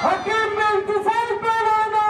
हकीम में इंतजार पढ़ाना।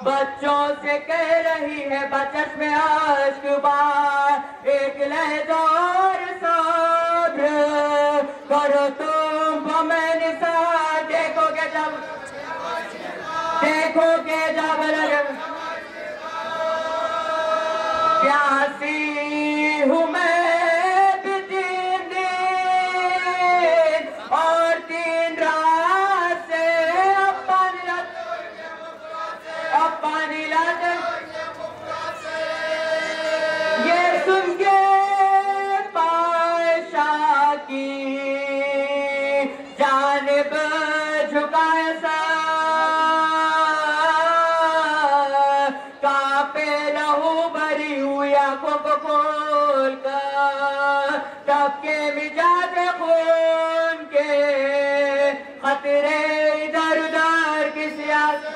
बच्चों से कह रही है बचत में आश्क बार एक लहजार सब्र करो तुम मैंने साथ देखोगे जब लगे प्यासी हूँ मैं भी 3 दिन और 3 रात से अब पानी लाते ये सुन के पाशा की जानिब झुकाए सा कांपे लहू भरी हुई आंखों को खोल कर टपके मिजाज खून के खतरे इधर उधर किसी आसे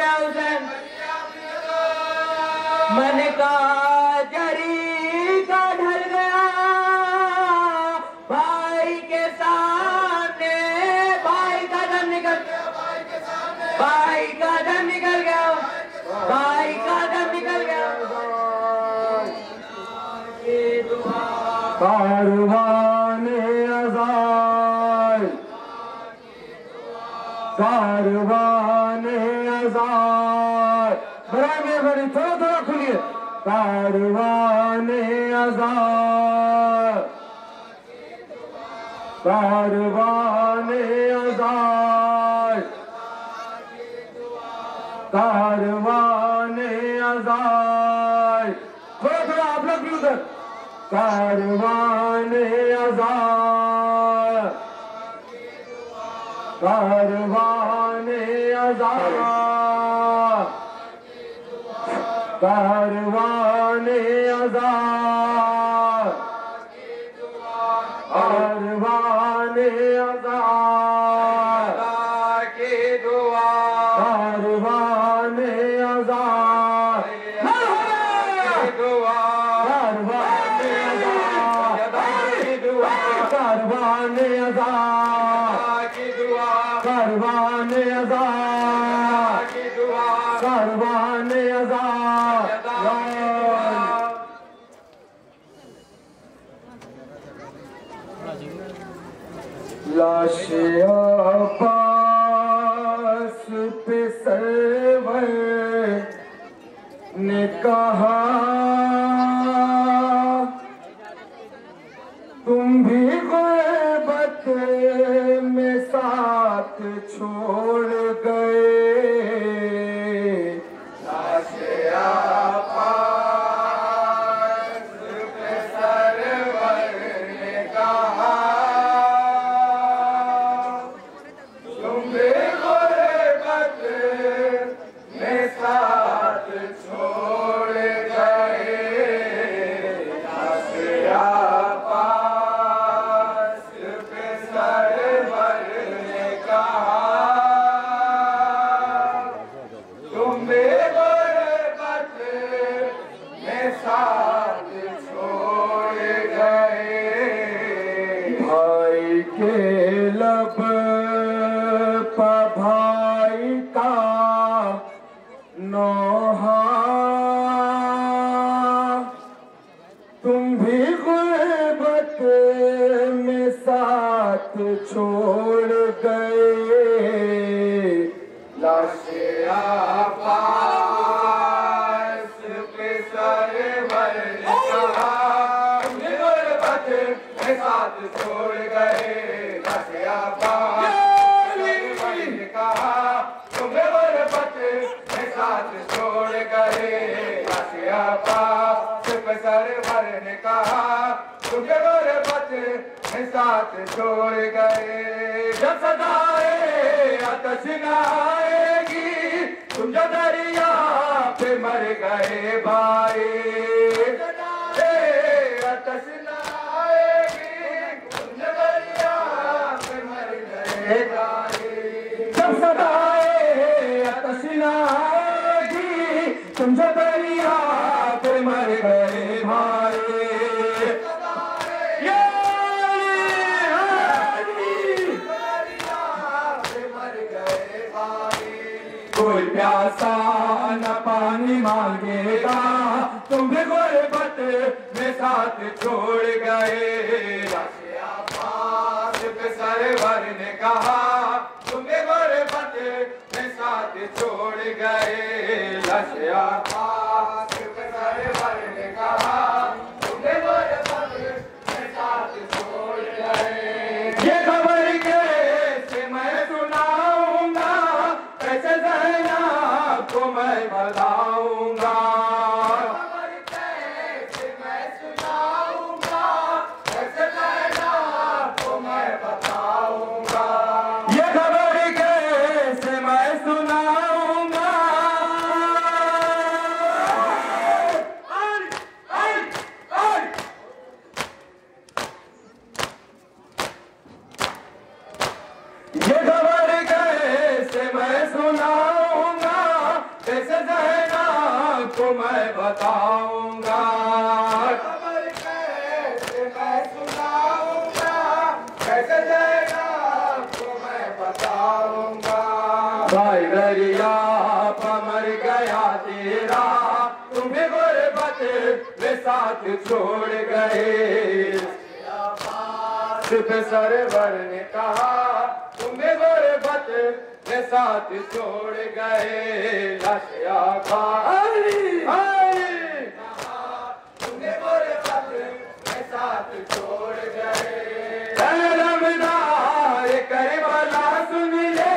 हुसैन मन का जरी का ढल गया भाई के सामने भाई का दम निकल गया कारवाने अज़ाल बराबर बड़ी थोड़ा खुलिए कारवाने अज़ाल थोड़ा आप लोग भी उधर कारवाने अज़ाल लाशे अब्बास पे सरवर ने कहा तुम भी गुर्बत में साथ छोड़ गए लाशे अब्बास पे सरवर ने कहा भाई का नौहा अब्बास पे सरवर ने कहा तुमने गुरबत में साथ छोड़ गए लश अब्बास ने कहा तुमने गुरबत में साथ छोड़ गए लश अब्बास पे सरवर ने कहा तुमने गुरबत में साथ छोड़ गए जब सदाए आतश न आएगी तुम जो दरिया पे मर गए भाई आतश न आएगी तुम जो दरिया पे मर गए भाई जब सदाए आतश न आएगी तुम जो दरिया पे मर गए भाई कोई प्यासा न पानी मांगेगा तुम्हें गुरबत में साथ छोड़ गए लश अब्बास पे सरवर ने कहा तुम्हें गुरबत में साथ छोड़ गए लश अब्बास पे सरवर ने कहा तुम्हें गुरबत में साथ छोड़ गए ये खबर कैसे मैं सुनाऊंगा कैसे को मैं बताऊंगा कैसे मैं सुनाऊंगा कैसे को मैं बताऊंगा ये खबर कैसे मैं सुनाऊंगा ये खबर कैसे मैं सुनाऊंगा कैसे ज़ैनब को मैं बताऊंगा खबर कैसे मैं सुनाऊंगा कैसे ज़ैनब को मैं बताऊंगा भाई दरिया मर गया तेरा तुम्हें गुरबत में साथ छोड़ गए पे सरवर ने कहा तुम्हें गुरबत में साथ छोड़ गए लश अब्बास तुम्हें गुरबत में साथ छोड़ गए रमदार करबला सुन ले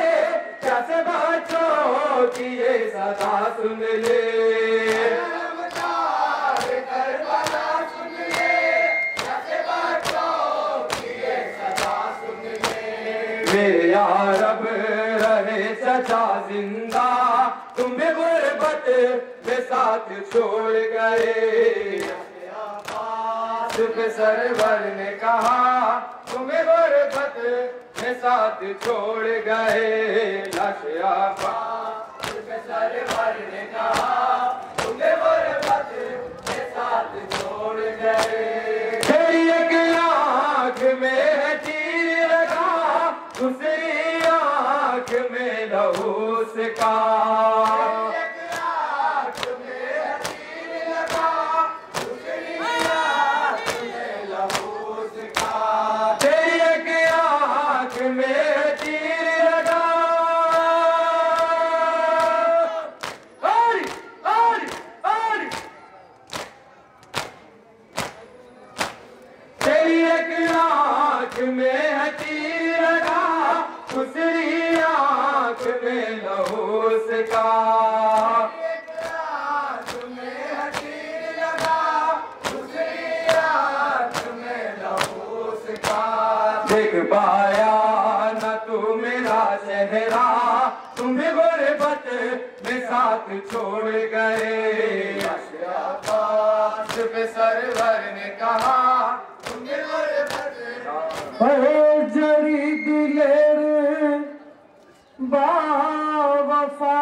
कैसे बच्चों की ये सदा सुन ले रमदार करबला सुन ले कैसे बच्चों की ये सदा सुन ले मेरे यारब रहे चचा जिंदा तुम्हें गुरबत में साथ छोड़ गए अब्बास पे सरवर ने कहा तुम्हें गुरबत में साथ छोड़ गए लश अब्बास पे सरवर ने कहा तुम्हें गुरबत में साथ छोड़ गए तेरी एक आँख में है तीर लगा दूसरी आँख में लहू का एक आँख में तीर लगा दूसरी आँख में लहू का तेरी एक आँख में तीर लगा तेरी एक आँख में तीर लगा दूसरी आँख में लहू का एक आँख में तीर लगा दूसरी आँख में लहू का देख पाया न तू मेरा चेहरा तुम्हें गुरबत में साथ छोड़ गए अब्बास पे सरवर ने कहा तुम्हें गुरबत जरी दिलेर बावफा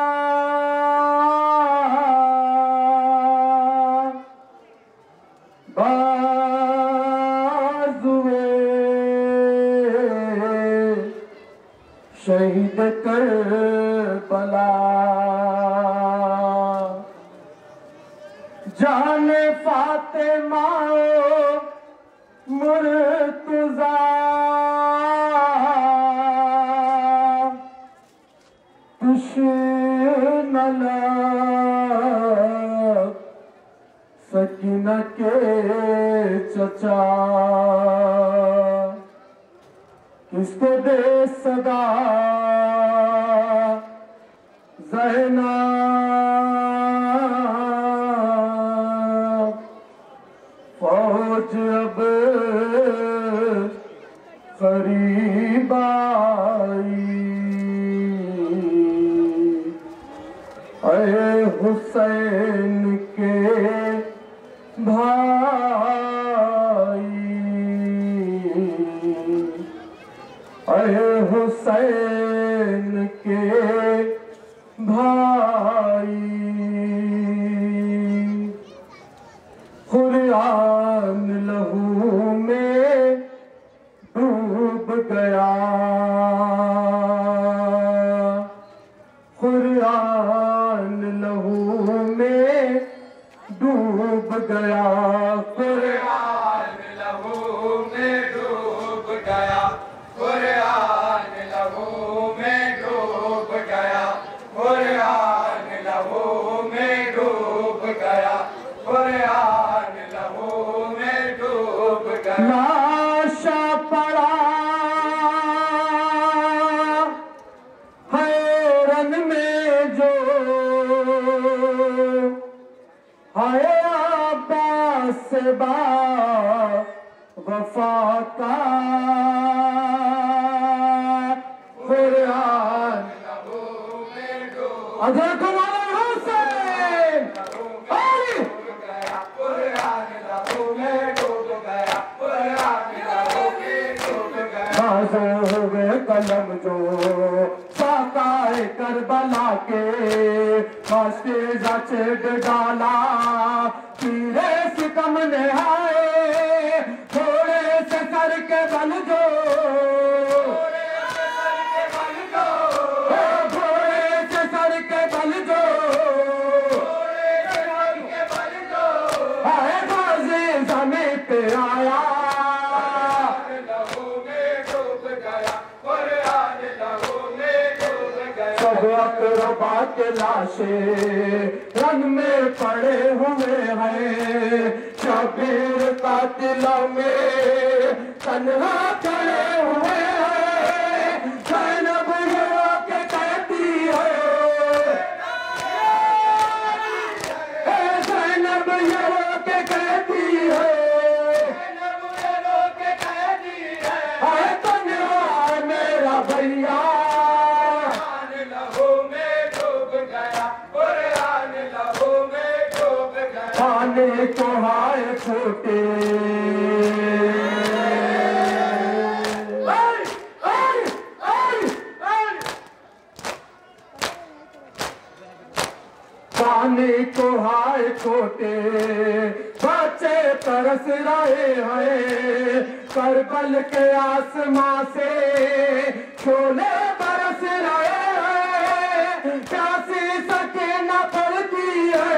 बाजुए शहीद करबला जाने फातिमा मुर्तज़ा तुझ वाला सकीना के चचा किसको दे सदा ज़हना फौज अब करीब आई अरे हुसैन के भाई अरे हुसैन के भाई कुरान लहू में डूब गया कुरान लहू में डूब गया कुरान लहू में डूब गया कुरान लहू में डूब गया कुरान लहू में डूब गया कुरान लहू में डूब गया लाशा पड़ा है रन में जो हाय अब्बास बा वफा का कुरान लहू में डूब अगर तुम्हारा हुसैन गया कुरान लहू में डूब गया कुरान लहू में डूब गया हुए कलम जो साकाए करबला के फांसी जाचेड डाला पीरे सितम ने आए थोड़े से सर के बल जो थोड़े से सर के बल जो आए बाजी जमीन पे आया सब अकरबा के लाशे रन में पड़े हुए हैं शबीर कातिलों में तन्हा खड़े हुए हैं ज़ैनब ये के कहती है ज़ैनब ये के कहती है हाय तन्हा मेरा भैया पानी को हाय छोटे पानी को हाय छोटे बच्चे तरस रहे हैं करबल के आसमां से शोले बरस रहे हैं प्यासी सकीना पड़ती है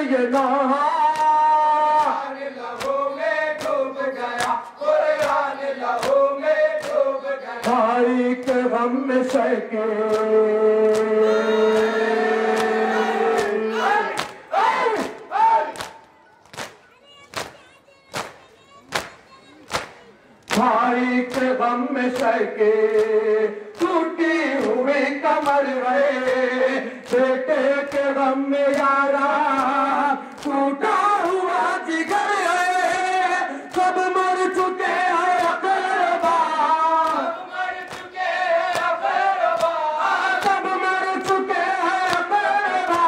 ये कुरान लहू में डूब गया कुरान लहू में डूब गया भाई के गम में शके भाई के गम में शके टूटी हुई कमर रहे बेटे के गम में यारा टूटा हुआ जिगर है सब मर चुके हैं अकरबा मर चुके हैं अकरबा सब मर चुके हैं अकरबा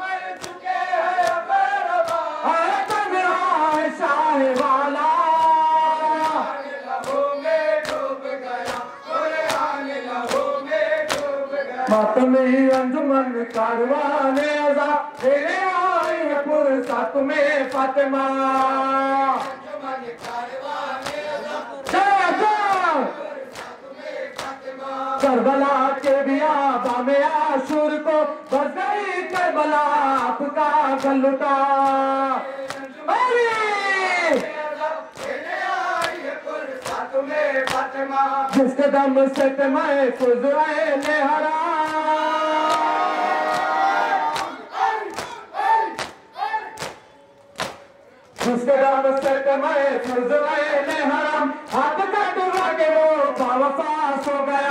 मर चुके हैं अकरबा है तन्हा शाह वाला लहू में डूब गया कुरान लहू में डूब गया मातमी अंजुमन कारवाने अज़ा तेरे आई है फुर्सत में फातिमा अंजुमन कारवाने करबला के बियाबा में आशूर को बस गई करबला आपका गलुटा जिसके दम से मैं फुजराए नेहरा जिसके दम से मैं फुजराए नेहरा आपका डुबा के वो बावफा सो गया